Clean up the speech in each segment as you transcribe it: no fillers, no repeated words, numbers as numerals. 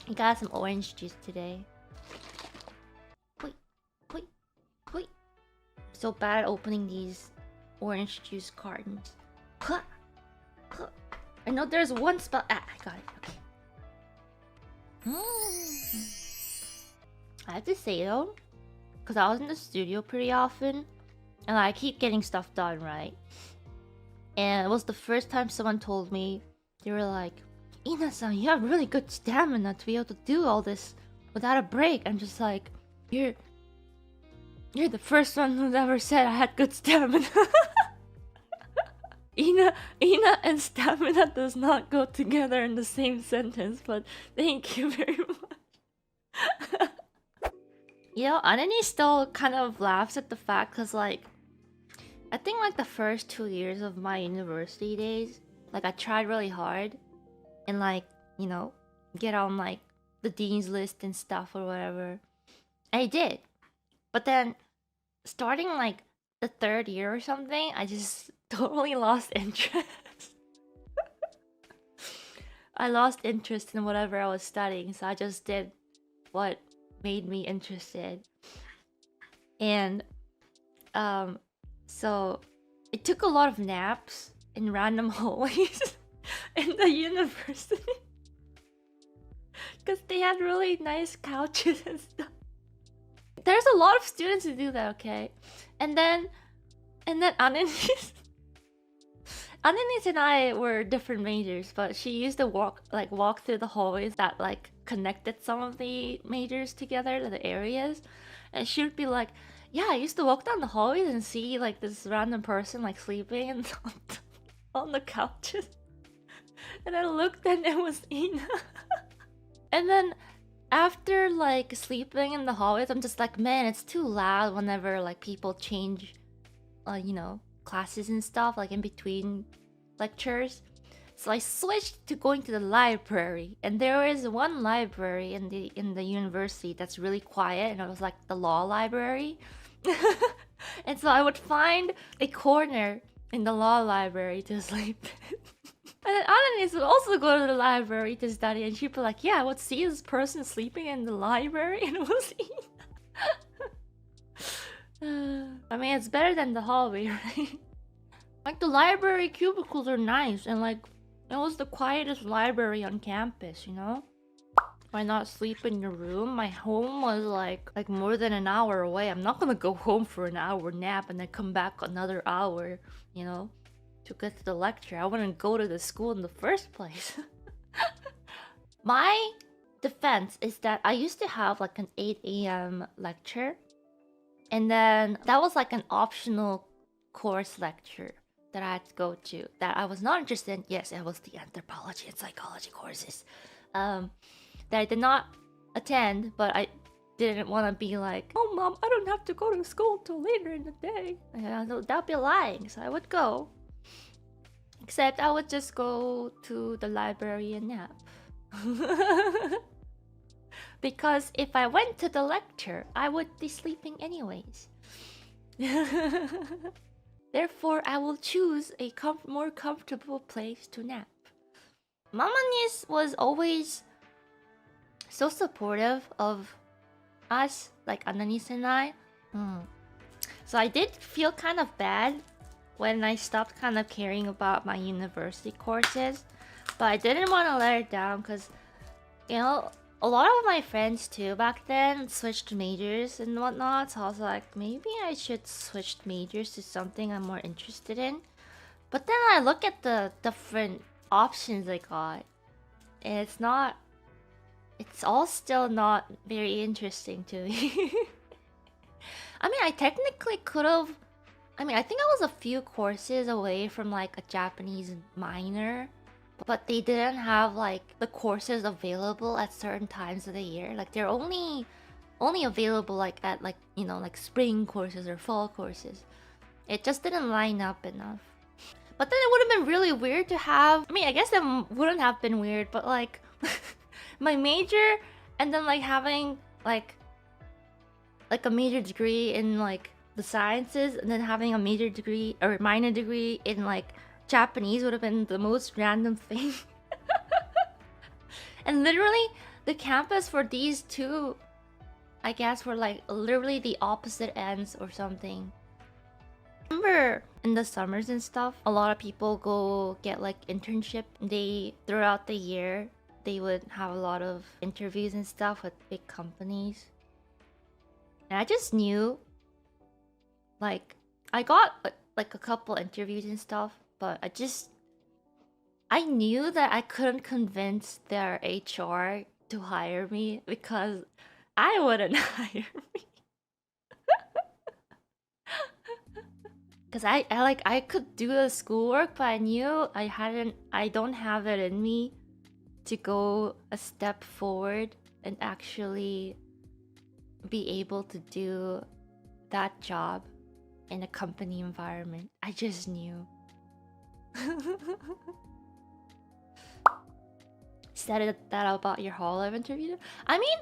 I got some orange juice today. Wait, wait, wait. So bad at opening these orange juice cartons. Huh, huh. I know there's one spot. Ah, I got it. Okay. I have to say though, because I was in the studio pretty often, and I keep getting stuff done, right? And it was the first time someone told me, they were like, Ina-san, you have really good stamina to be able to do all this without a break. I'm just like, you're the first one who's ever said I had good stamina. Ina and stamina does not go together in the same sentence, but thank you very much. You know, Anani still kind of laughs at the fact because, like, I think, like, the first 2 years of my university days, like, I tried really hard and, like, you know, get on, like, the dean's list and stuff or whatever. I did. But then, starting, like, the 3rd year or something, I just totally lost interest. I lost interest in whatever I was studying, so I just did what made me interested. And so it took a lot of naps in random hallways in the university because they had really nice couches and stuff. There's a lot of students who do that, okay? And then Ananis and I were different majors, but she used to walk through the hallways that like connected some of the majors together, the areas, and she would be like, "Yeah, I used to walk down the hallways and see like this random person like sleeping and on the couches," and I looked and it was Ina. And then after like sleeping in the hallways, I'm just like, man, it's too loud whenever like people change, you know, classes and stuff like in between lectures. So I switched to going to the library, and there is one library in the university that's really quiet, and it was like the law library. And so I would find a corner in the law library to sleep in. And then Ananis would also go to the library to study, and she'd be like, "Yeah, I would see this person sleeping in the library," and it was I mean, it's better than the hallway, right? Like, the library cubicles are nice, and like, it was the quietest library on campus, you know? Why not sleep in your room? My home was like more than an hour away. I'm not gonna go home for an hour nap and then come back another hour, you know, to get to the lecture. I wouldn't go to the school in the first place. My defense is that I used to have like an 8 a.m. lecture, and then that was like an optional course lecture that I had to go to that I was not interested in. Yes, it was the anthropology and psychology courses that I did not attend, but I didn't want to be like, "Oh, mom, I don't have to go to school till later in the day." That'd be lying, so I would go. Except I would just go to the library and nap. Because if I went to the lecture, I would be sleeping anyways. Therefore, I will choose a more comfortable place to nap. Mama Nis was always so supportive of us, like Ananis and I. So I did feel kind of bad when I stopped kind of caring about my university courses, but I didn't want to let her down because, you know, a lot of my friends too back then switched majors and whatnot, so I was like, maybe I should switch majors to something I'm more interested in. But then I look at the different options I got, and it's all still not very interesting to me. I mean, I technically could have. I mean, I think I was a few courses away from like a Japanese minor, but they didn't have like the courses available at certain times of the year. Like, they're only available like at like, you know, like spring courses or fall courses. It just didn't line up enough. But then it would have been really weird to have. I mean, I guess it wouldn't have been weird, but like my major and then like having like a major degree in like the sciences, and then having a major degree or minor degree in like Japanese would have been the most random thing. And literally the campus for these two, I guess, were like literally the opposite ends or something. Remember in the summers and stuff, a lot of people go get like internship. They throughout the year they would have a lot of interviews and stuff with big companies. And I just knew, like, I got like a couple interviews and stuff, but I knew that I couldn't convince their HR to hire me because I wouldn't hire me. Cause I could do the schoolwork, but I knew I don't have it in me to go a step forward and actually be able to do that job in a company environment. I just knew. Said that about your Hololive interview. I mean,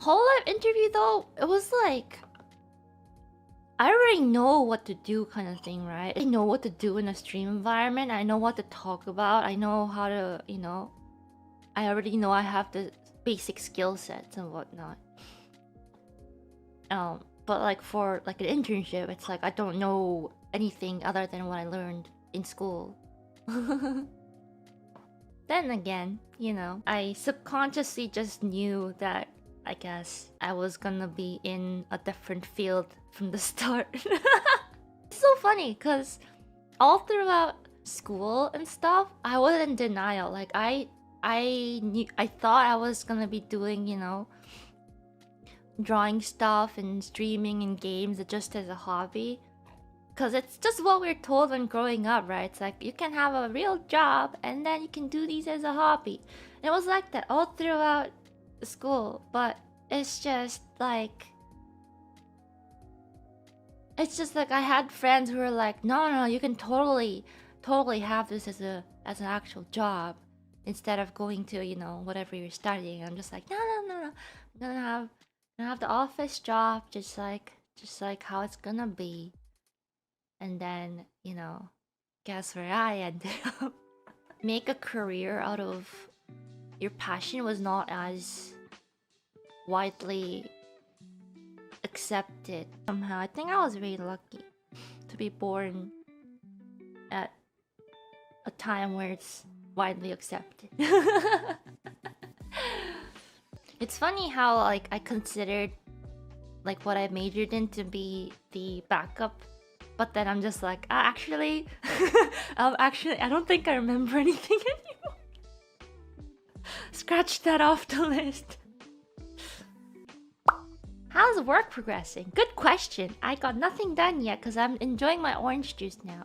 Hololive interview though, it was like, I already know what to do kind of thing, right? I know what to do in a stream environment. I know what to talk about. I know how to, you know, I already know I have the basic skill sets and whatnot. But like for like an internship, it's like I don't know anything other than what I learned in school. Then again, you know, I subconsciously just knew that I guess I was gonna be in a different field from the start. It's so funny because all throughout school and stuff, I was in denial. Like I thought I was gonna be doing, you know, drawing stuff and streaming and games just as a hobby. Because it's just what we're told when growing up, right? It's like you can have a real job and then you can do these as a hobby. And it was like that all throughout school, but it's just like I had friends who were like, no, you can totally have this as an actual job instead of going to, you know, whatever you're studying. I'm just like, no, I'm gonna have the office job just like how it's gonna be. And then, you know, guess where I ended up. Make a career out of your passion was not as widely accepted somehow. I think I was very lucky to be born at a time where it's widely accepted. It's funny how like I considered like what I majored in to be the backup, but then I'm just like, actually, I don't think I remember anything anymore. Scratch that off the list. How's work progressing? Good question. I got nothing done yet because I'm enjoying my orange juice now.